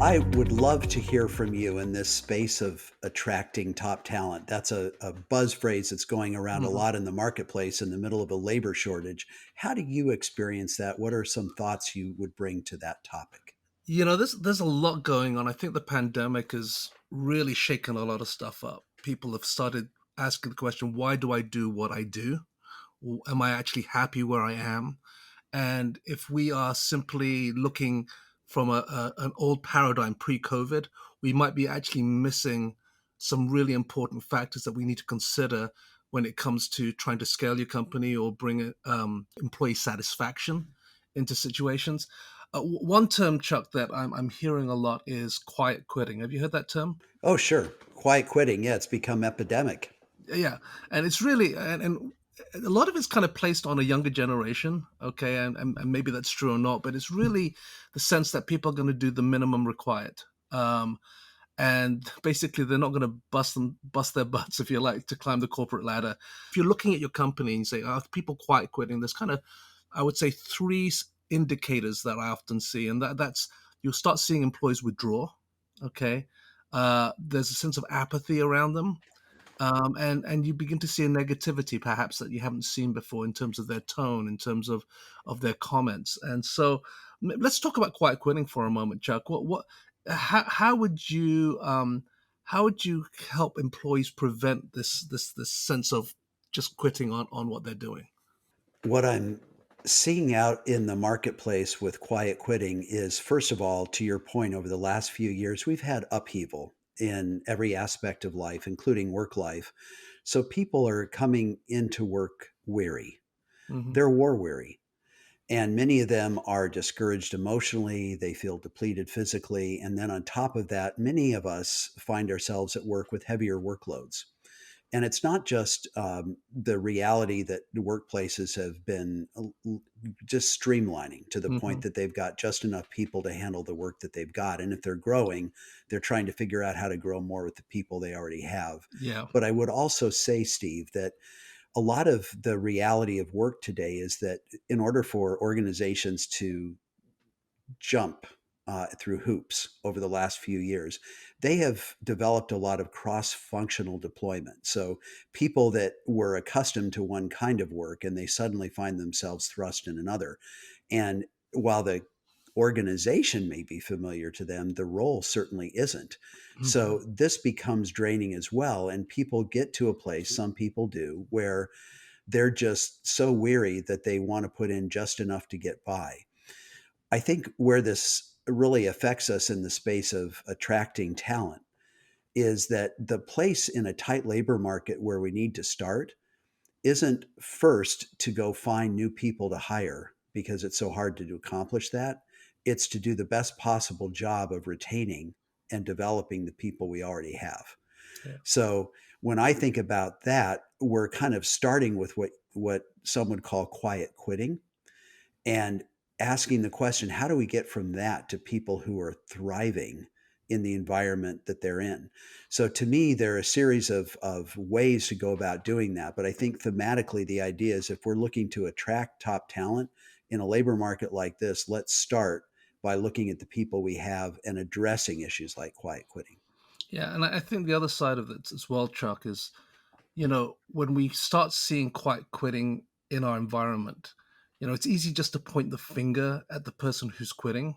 I would love to hear from you in this space of attracting top talent. That's a buzz phrase that's going around a Mhm. lot in the marketplace in the middle of a labor shortage. How do you experience that? What are some thoughts you would bring to that topic? There's a lot going on. I think the pandemic has really shaken a lot of stuff up. People have started asking the question, why do I do what I do? Am I actually happy where I am? And if we are simply looking from an old paradigm pre-COVID, we might be actually missing some really important factors that we need to consider when it comes to trying to scale your company or bring employee satisfaction into situations. One term, Chuck, that I'm hearing a lot is quiet quitting. Have you heard that term? Oh, sure. Quiet quitting. Yeah, it's become epidemic. Yeah, and it's really and a lot of it's kind of placed on a younger generation, okay, and maybe that's true or not, but it's really the sense that people are going to do the minimum required, and basically they're not going to bust their butts, if you like, to climb the corporate ladder. If you're looking at your company and you say, "Are people quiet quitting?" There's kind of, I would say, three indicators that I often see, and that's you'll start seeing employees withdraw, okay. There's a sense of apathy around them, and you begin to see a negativity perhaps that you haven't seen before in terms of their tone, in terms of their comments. And so let's talk about quiet quitting for a moment, Chuck. How would you how would you help employees prevent this sense of just quitting on what they're doing? What I'm seeing out in the marketplace with quiet quitting is, first of all, to your point, over the last few years, we've had upheaval in every aspect of life, including work life. So people are coming into work weary. Hmm. They're war weary. And many of them are discouraged emotionally. They feel depleted physically. And then on top of that, many of us find ourselves at work with heavier workloads. And it's not just the reality that the workplaces have been just streamlining to the point Hmm. that they've got just enough people to handle the work that they've got. And if they're growing, they're trying to figure out how to grow more with the people they already have. Yeah. But I would also say, Steve, that a lot of the reality of work today is that in order for organizations to jump through hoops over the last few years, they have developed a lot of cross functional deployment. So people that were accustomed to one kind of work and they suddenly find themselves thrust in another. And while the organization may be familiar to them, the role certainly isn't. Hmm. So this becomes draining as well. And people get to a place, some people do, where they're just so weary that they want to put in just enough to get by. I think where this really affects us in the space of attracting talent is that the place in a tight labor market where we need to start isn't first to go find new people to hire because it's so hard to accomplish that. It's to do the best possible job of retaining and developing the people we already have. Yeah. So when I think about that, we're kind of starting with what some would call quiet quitting and asking the question, how do we get from that to people who are thriving in the environment that they're in? So to me, there are a series of ways to go about doing that. But I think thematically, the idea is if we're looking to attract top talent in a labor market like this, let's start by looking at the people we have and addressing issues like quiet quitting. Yeah, and I think the other side of it as well, Chuck, is when we start seeing quiet quitting in our environment, it's easy just to point the finger at the person who's quitting.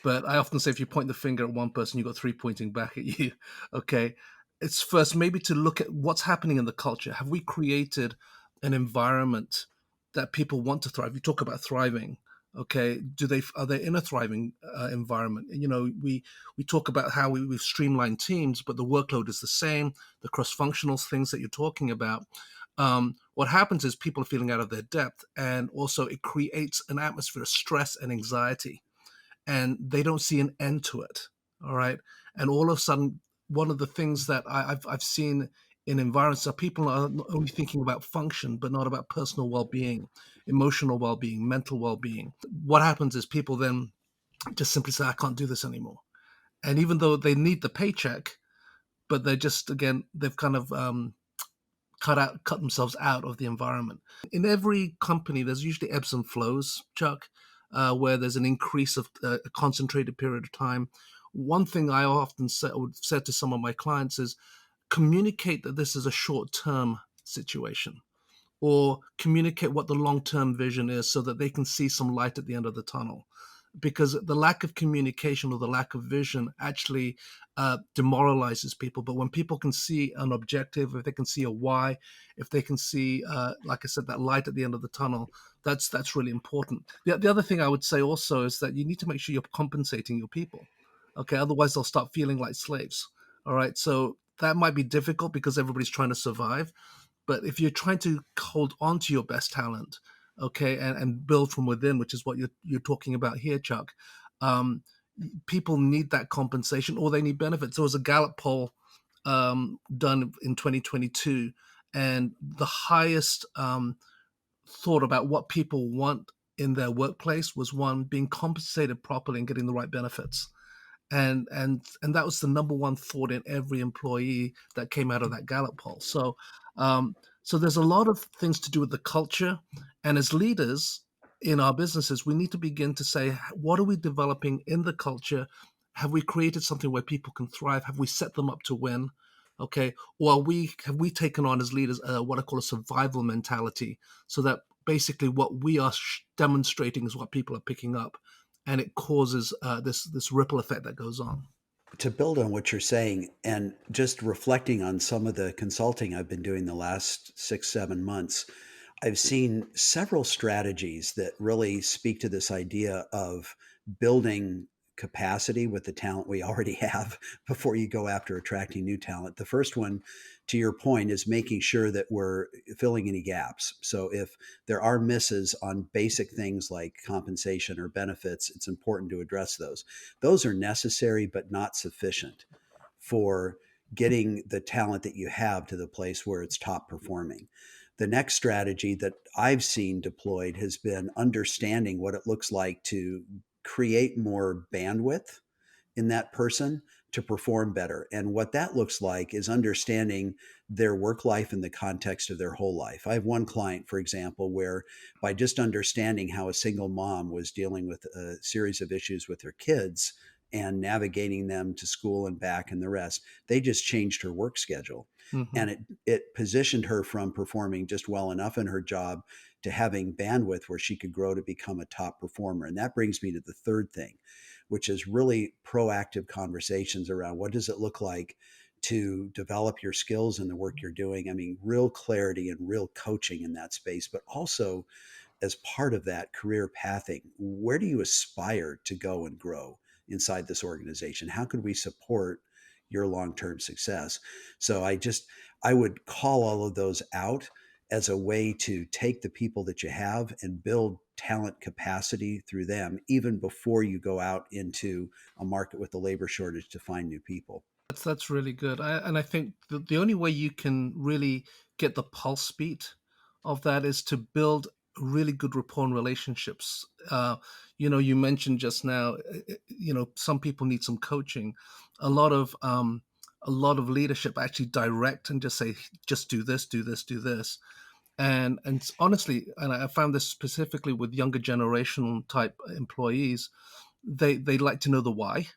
But I often say if you point the finger at one person, you've got three pointing back at you. Okay. It's first maybe to look at what's happening in the culture. Have we created an environment that people want to thrive? You talk about thriving. Okay. Are they in a thriving environment? We talk about how we've streamlined teams, but the workload is the same, the cross-functional things that you're talking about. What happens is people are feeling out of their depth, and also it creates an atmosphere of stress and anxiety, and they don't see an end to it. All right. And all of a sudden, one of the things that I've seen in environments are people are only thinking about function, but not about personal well being, emotional well being, mental well being. What happens is people then just simply say, I can't do this anymore. And even though they need the paycheck, but they're just, again, they've kind of cut themselves out of the environment. In every company, there's usually ebbs and flows, Chuck, where there's an increase of a concentrated period of time one thing I often would say to some of my clients is communicate that this is a short term situation, or communicate what the long term vision is so that they can see some light at the end of the tunnel. Because the lack of communication or the lack of vision actually demoralizes people. But when people can see an objective, if they can see a why, if they can see, like I said, that light at the end of the tunnel, that's really important. The other thing I would say also is that you need to make sure you're compensating your people. Okay, otherwise they'll start feeling like slaves. All right, so that might be difficult because everybody's trying to survive. But if you're trying to hold on to your best talent, okay, and build from within, which is what you're talking about here, Chuck, um, people need that compensation or they need benefits. There was a Gallup poll done in 2022, and the highest thought about what people want in their workplace was one, being compensated properly and getting the right benefits. And that was the number one thought in every employee that came out of that Gallup poll. Um, so there's a lot of things to do with the culture, and as leaders in our businesses, we need to begin to say, what are we developing in the culture? Have we created something where people can thrive? Have we set them up to win? Okay, or have we taken on as leaders what I call a survival mentality, so that basically what we are demonstrating is what people are picking up, and it causes this ripple effect that goes on. To build on what you're saying and just reflecting on some of the consulting I've been doing the last 6, 7 months, I've seen several strategies that really speak to this idea of building capacity with the talent we already have before you go after attracting new talent. The first one, to your point, is making sure that we're filling any gaps. So if there are misses on basic things like compensation or benefits, it's important to address those. Those are necessary but not sufficient for getting the talent that you have to the place where it's top performing. The next strategy that I've seen deployed has been understanding what it looks like to create more bandwidth in that person to perform better. And what that looks like is understanding their work life in the context of their whole life. I have one client, for example, where by just understanding how a single mom was dealing with a series of issues with her kids and navigating them to school and back and the rest, they just changed her work schedule. Hmm. And it positioned her from performing just well enough in her job to having bandwidth where she could grow to become a top performer. And that brings me to the third thing, which is really proactive conversations around what does it look like to develop your skills in the work you're doing. I mean, real clarity and real coaching in that space, but also as part of that career pathing, where do you aspire to go and grow inside this organization? How could we support your long-term success? So I would call all of those out as a way to take the people that you have and build talent capacity through them even before you go out into a market with a labor shortage to find new people. That's really good. And I think the only way you can really get the pulse beat of that is to build really good rapport and relationships. You mentioned just now, some people need some coaching. A lot of a lot of leadership actually direct and just say, just do this, do this, do this. And honestly, and I found this specifically with younger generation type employees, they like to know the why,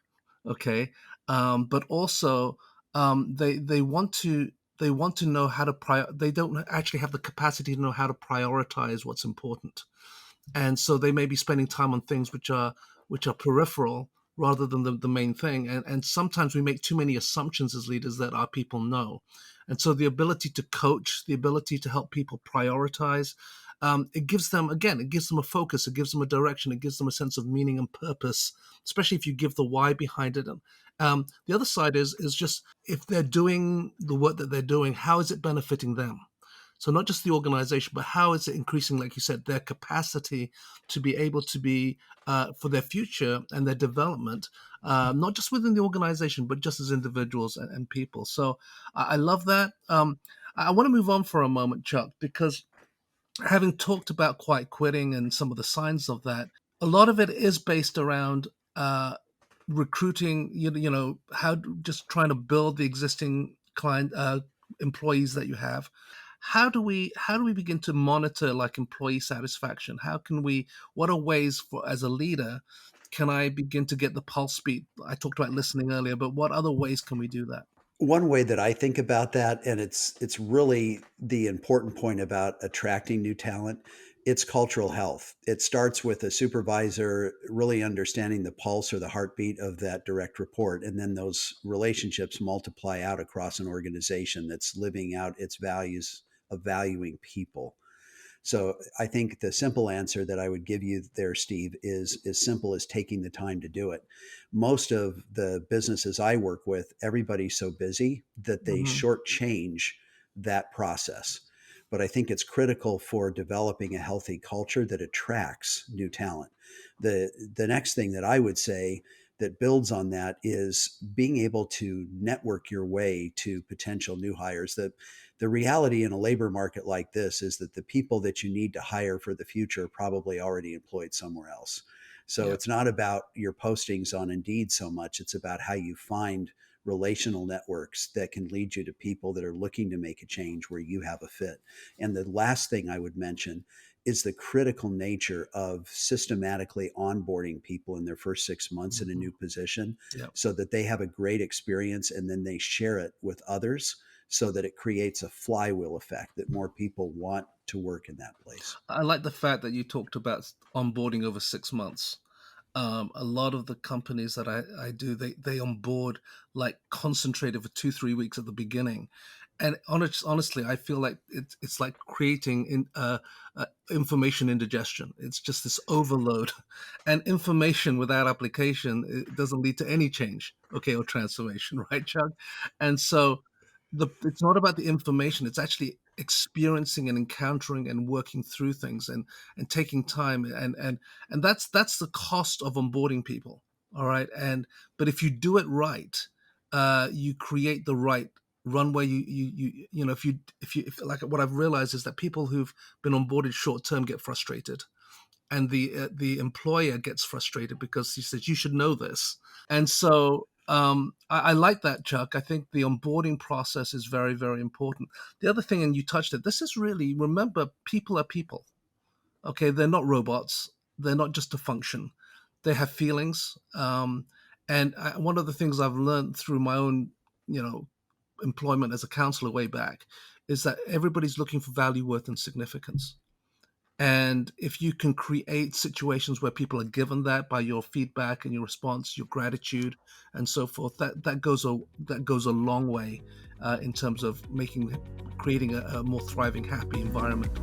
okay, but also they want to know how to they don't actually have the capacity to know how to prioritize what's important, and so they may be spending time on things which are peripheral rather than the main thing, and sometimes we make too many assumptions as leaders that our people know. And so the ability to coach, the ability to help people prioritize, it gives them, again, it gives them a focus, it gives them a direction, it gives them a sense of meaning and purpose, especially if you give the why behind it. And the other side is just, if they're doing the work that they're doing, how is it benefiting them? So not just the organization, but how is it increasing, like you said, their capacity to be able to be for their future and their development, not just within the organization, but just as individuals and people. So I love that. I want to move on for a moment, Chuck, because having talked about quiet quitting and some of the signs of that, a lot of it is based around recruiting. Just trying to build the existing client employees that you have. How do we begin to monitor like employee satisfaction? How can we? What are ways for as a leader? can I begin to get the pulse beat? I talked about listening earlier, but what other ways can we do that? One way that I think about that, and it's really the important point about attracting new talent, it's cultural health. It starts with a supervisor really understanding the pulse or the heartbeat of that direct report, and then those relationships multiply out across an organization that's living out its values of valuing people. So I think the simple answer that I would give you there, Steve, is as simple as taking the time to do it. Most of the businesses I work with, everybody's so busy that they Mhm, shortchange that process. But I think it's critical for developing a healthy culture that attracts new talent. The next thing that I would say that builds on that is being able to network your way to potential new hires. The reality in a labor market like this is that the people that you need to hire for the future are probably already employed somewhere else. So yeah. it's not about your postings on Indeed so much. It's about how you find relational networks that can lead you to people that are looking to make a change where you have a fit. And the last thing I would mention is the critical nature of systematically onboarding people in their first 6 months in a Mhm, new position yeah. so that they have a great experience and then they share it with others so that it creates a flywheel effect that more people want to work in that place. I like the fact that you talked about onboarding over 6 months. A lot of the companies that I do, they onboard like concentrated for 2 3 weeks at the beginning, and honestly, I feel like it's like creating information indigestion. It's just this overload, and information without application, it doesn't lead to any change, okay, or transformation, right, Chuck? And so it's not about the information; it's actually experiencing and encountering and working through things and taking time and that's the cost of onboarding people, all right? And but if you do it right, you create the right runway. You know, if like what I've realized is that people who've been onboarded short term get frustrated, and the employer gets frustrated because he says you should know this. And so I like that, Chuck. I think the onboarding process is very, very important. The other thing, and you touched it, this is really, remember, people are people. Okay, they're not robots. They're not just a function. They have feelings. One of the things I've learned through my own, you know, employment as a counselor way back is that everybody's looking for value, worth, and significance. And if you can create situations where people are given that by your feedback and your response, your gratitude, and so forth, that goes a long way in terms of creating a more thriving, happy environment.